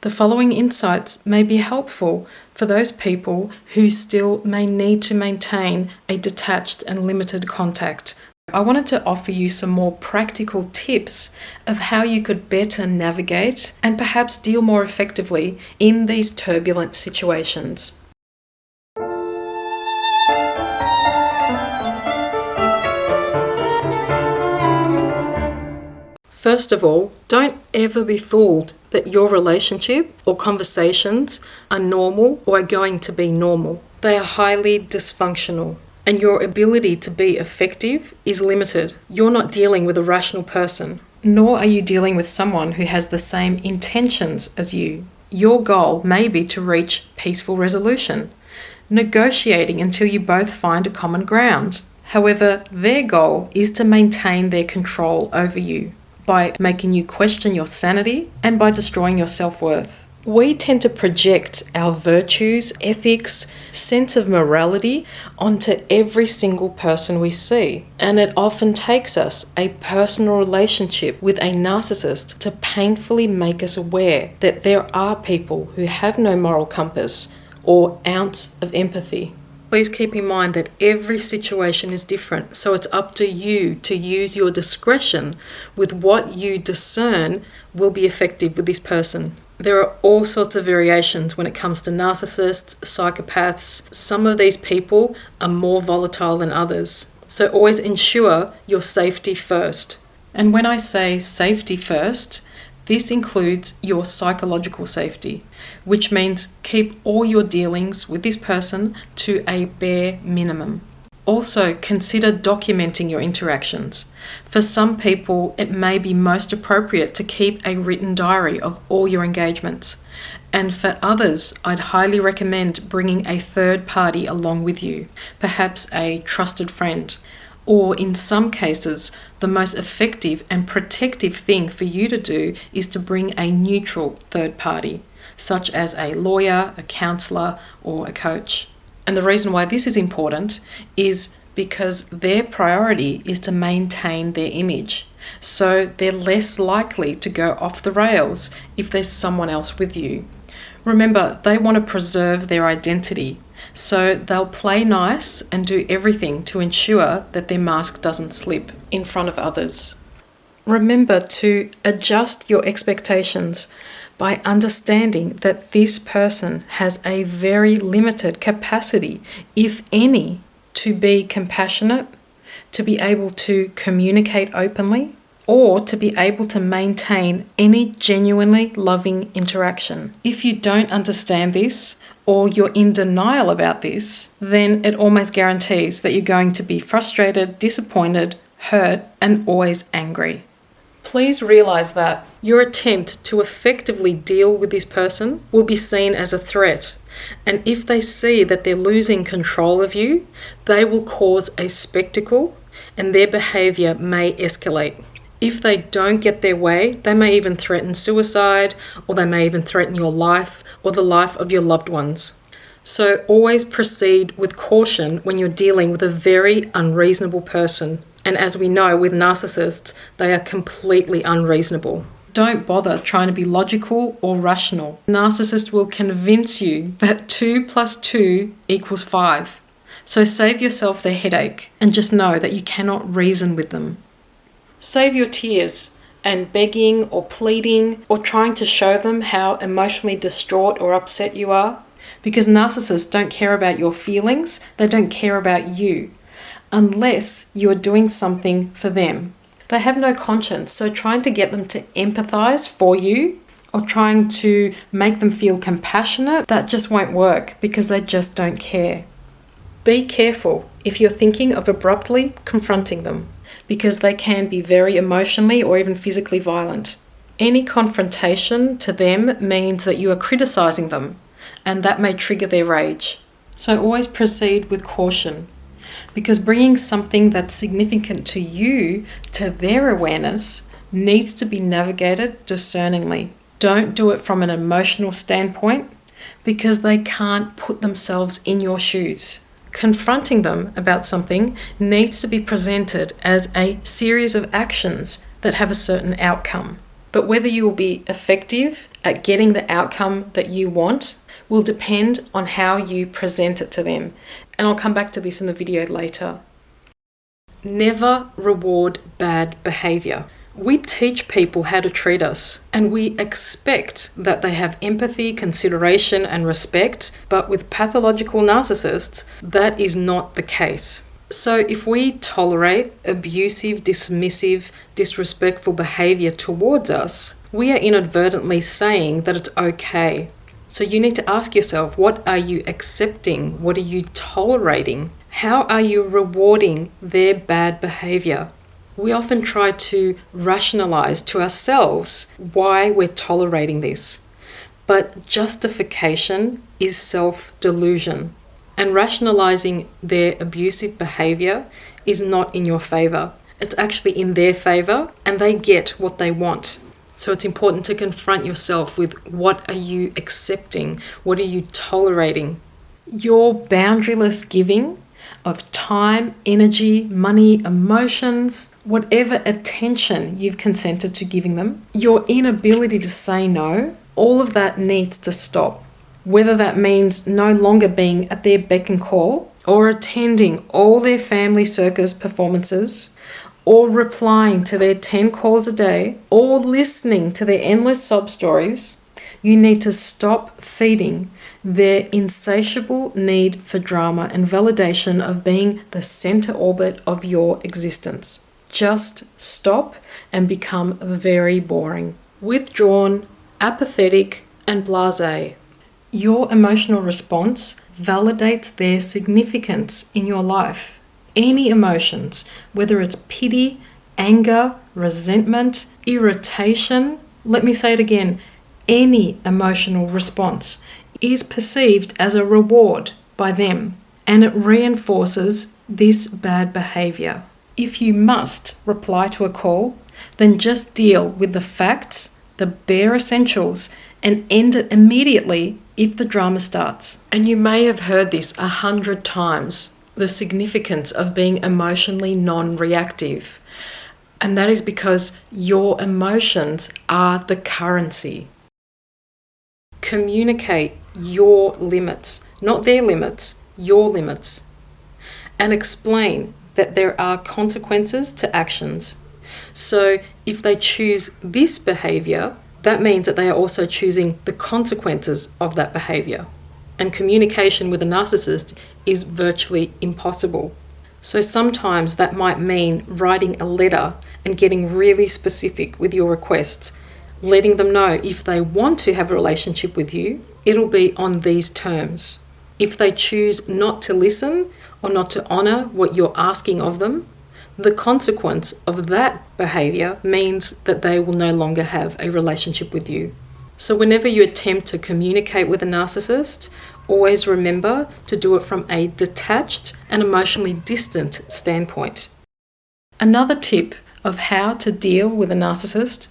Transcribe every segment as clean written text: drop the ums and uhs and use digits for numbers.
The following insights may be helpful for those people who still may need to maintain a detached and limited contact. I wanted to offer you some more practical tips of how you could better navigate and perhaps deal more effectively in these turbulent situations. First of all, don't ever be fooled that your relationship or conversations are normal or are going to be normal. They are highly dysfunctional, and your ability to be effective is limited. You're not dealing with a rational person, nor are you dealing with someone who has the same intentions as you. Your goal may be to reach peaceful resolution, negotiating until you both find a common ground. However, their goal is to maintain their control over you by making you question your sanity and by destroying your self-worth. We tend to project our virtues, ethics, sense of morality onto every single person we see. And it often takes us a personal relationship with a narcissist to painfully make us aware that there are people who have no moral compass or ounce of empathy. Please keep in mind that every situation is different, so it's up to you to use your discretion with what you discern will be effective with this person. There are all sorts of variations when it comes to narcissists, psychopaths. Some of these people are more volatile than others, so always ensure your safety first. And when I say safety first, this includes your psychological safety, which means keep all your dealings with this person to a bare minimum. Also, consider documenting your interactions. For some people, it may be most appropriate to keep a written diary of all your engagements. And for others, I'd highly recommend bringing a third party along with you, perhaps a trusted friend. Or in some cases, the most effective and protective thing for you to do is to bring a neutral third party, such as a lawyer, a counselor, or a coach. And the reason why this is important is because their priority is to maintain their image. So they're less likely to go off the rails if there's someone else with you. Remember, they want to preserve their identity. So they'll play nice and do everything to ensure that their mask doesn't slip in front of others. Remember to adjust your expectations by understanding that this person has a very limited capacity, if any, to be compassionate, to be able to communicate openly, or to be able to maintain any genuinely loving interaction. If you don't understand this, or you're in denial about this, then it almost guarantees that you're going to be frustrated, disappointed, hurt, and always angry. Please realize that your attempt to effectively deal with this person will be seen as a threat. And if they see that they're losing control of you, they will cause a spectacle and their behavior may escalate. If they don't get their way, they may even threaten suicide, or they may even threaten your life or the life of your loved ones. So always proceed with caution when you're dealing with a very unreasonable person. And as we know with narcissists, they are completely unreasonable. Don't bother trying to be logical or rational. A narcissist will convince you that 2 + 2 = 5. So save yourself the headache and just know that you cannot reason with them. Save your tears and begging or pleading or trying to show them how emotionally distraught or upset you are, because narcissists don't care about your feelings, they don't care about you, unless you're doing something for them. They have no conscience, so trying to get them to empathize for you or trying to make them feel compassionate, that just won't work because they just don't care. Be careful if you're thinking of abruptly confronting them, because they can be very emotionally or even physically violent. Any confrontation to them means that you are criticizing them, and that may trigger their rage. So always proceed with caution, because bringing something that's significant to you to their awareness needs to be navigated discerningly. Don't do it from an emotional standpoint, because they can't put themselves in your shoes. Confronting them about something needs to be presented as a series of actions that have a certain outcome. But whether you will be effective at getting the outcome that you want will depend on how you present it to them. And I'll come back to this in the video later. Never reward bad behavior. We teach people how to treat us, and we expect that they have empathy, consideration, and respect, but with pathological narcissists, that is not the case. So if we tolerate abusive, dismissive, disrespectful behavior towards us, we are inadvertently saying that it's okay. So you need to ask yourself, what are you accepting? What are you tolerating? How are you rewarding their bad behavior? We often try to rationalize to ourselves why we're tolerating this. But justification is self-delusion. And rationalizing their abusive behavior is not in your favor. It's actually in their favor, and they get what they want. So it's important to confront yourself with, what are you accepting? What are you tolerating? Your boundaryless giving of time, energy, money, emotions, whatever attention you've consented to giving them, your inability to say no, all of that needs to stop. Whether that means no longer being at their beck and call, or attending all their family circus performances, or replying to their 10 calls a day, or listening to their endless sob stories, you need to stop feeding their insatiable need for drama and validation of being the center orbit of your existence. Just stop and become very boring, withdrawn, apathetic, and blasé. Your emotional response validates their significance in your life. Any emotions, whether it's pity, anger, resentment, irritation, let me say it again, any emotional response is perceived as a reward by them, and it reinforces this bad behavior. If you must reply to a call, then just deal with the facts, the bare essentials, and end it immediately if the drama starts. And you may have heard this 100 times, the significance of being emotionally non-reactive. And that is because your emotions are the currency. Communicate your limits, not their limits, your limits. And explain that there are consequences to actions. So if they choose this behavior, that means that they are also choosing the consequences of that behavior. And communication with a narcissist is virtually impossible. So sometimes that might mean writing a letter and getting really specific with your requests, letting them know if they want to have a relationship with you, it'll be on these terms. If they choose not to listen or not to honor what you're asking of them, the consequence of that behavior means that they will no longer have a relationship with you. So whenever you attempt to communicate with a narcissist, always remember to do it from a detached and emotionally distant standpoint. Another tip of how to deal with a narcissist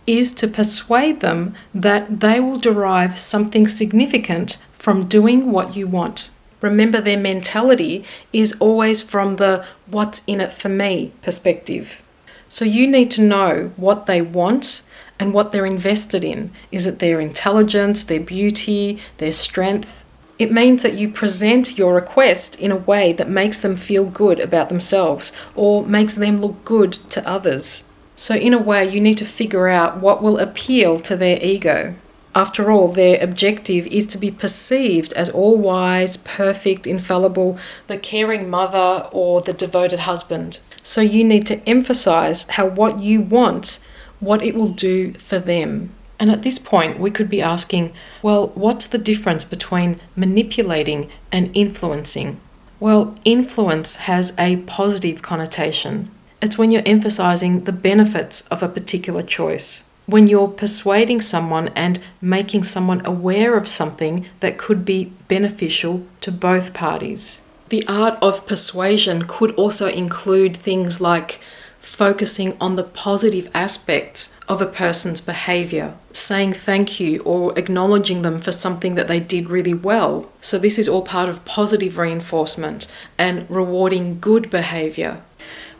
is to persuade them that they will derive something significant from doing what you want. Remember, their mentality is always from the "what's in it for me" perspective. So you need to know what they want and what they're invested in. Is it their intelligence, their beauty, their strength? It means that you present your request in a way that makes them feel good about themselves or makes them look good to others. So in a way, you need to figure out what will appeal to their ego. After all, their objective is to be perceived as all-wise, perfect, infallible, the caring mother or the devoted husband. So you need to emphasize how what you want, what it will do for them. And at this point, we could be asking, well, what's the difference between manipulating and influencing? Well, influence has a positive connotation. It's when you're emphasizing the benefits of a particular choice. When you're persuading someone and making someone aware of something that could be beneficial to both parties. The art of persuasion could also include things like focusing on the positive aspects of a person's behavior, saying thank you or acknowledging them for something that they did really well. So this is all part of positive reinforcement and rewarding good behavior,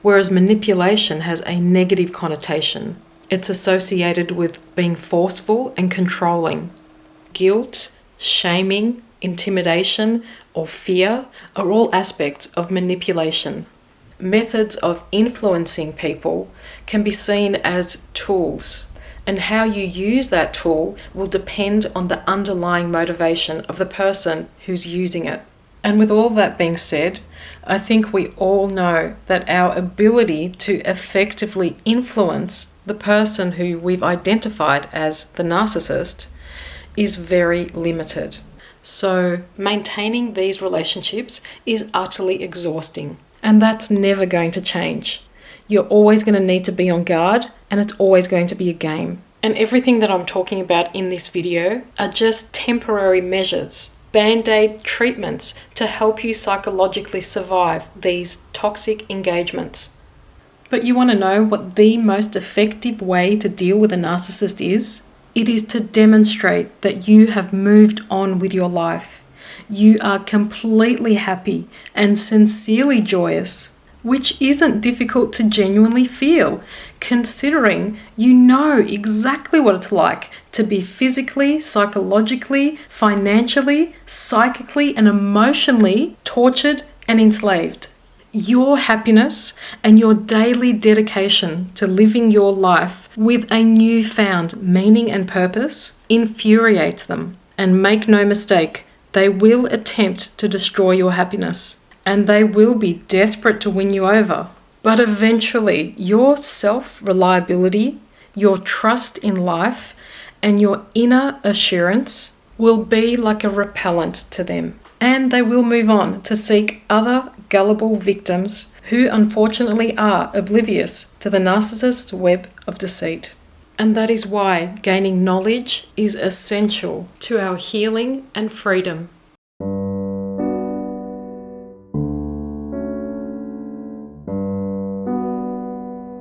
whereas manipulation has a negative connotation. It's associated with being forceful and controlling. Guilt, shaming, intimidation, or fear are all aspects of manipulation. Methods of influencing people can be seen as tools, and how you use that tool will depend on the underlying motivation of the person who's using it. And with all that being said, I think we all know that our ability to effectively influence the person who we've identified as the narcissist is very limited. So maintaining these relationships is utterly exhausting, and that's never going to change. You're always going to need to be on guard, and it's always going to be a game. And everything that I'm talking about in this video are just temporary measures, band-aid treatments to help you psychologically survive these toxic engagements. But you want to know what the most effective way to deal with a narcissist is? It is to demonstrate that you have moved on with your life. You are completely happy and sincerely joyous, which isn't difficult to genuinely feel, considering you know exactly what it's like to be physically, psychologically, financially, psychically, and emotionally tortured and enslaved. Your happiness and your daily dedication to living your life with a newfound meaning and purpose infuriates them. And make no mistake, they will attempt to destroy your happiness, and they will be desperate to win you over. But eventually, your self-reliability, your trust in life, and your inner assurance will be like a repellent to them. And they will move on to seek other gullible victims who unfortunately are oblivious to the narcissist's web of deceit. And that is why gaining knowledge is essential to our healing and freedom.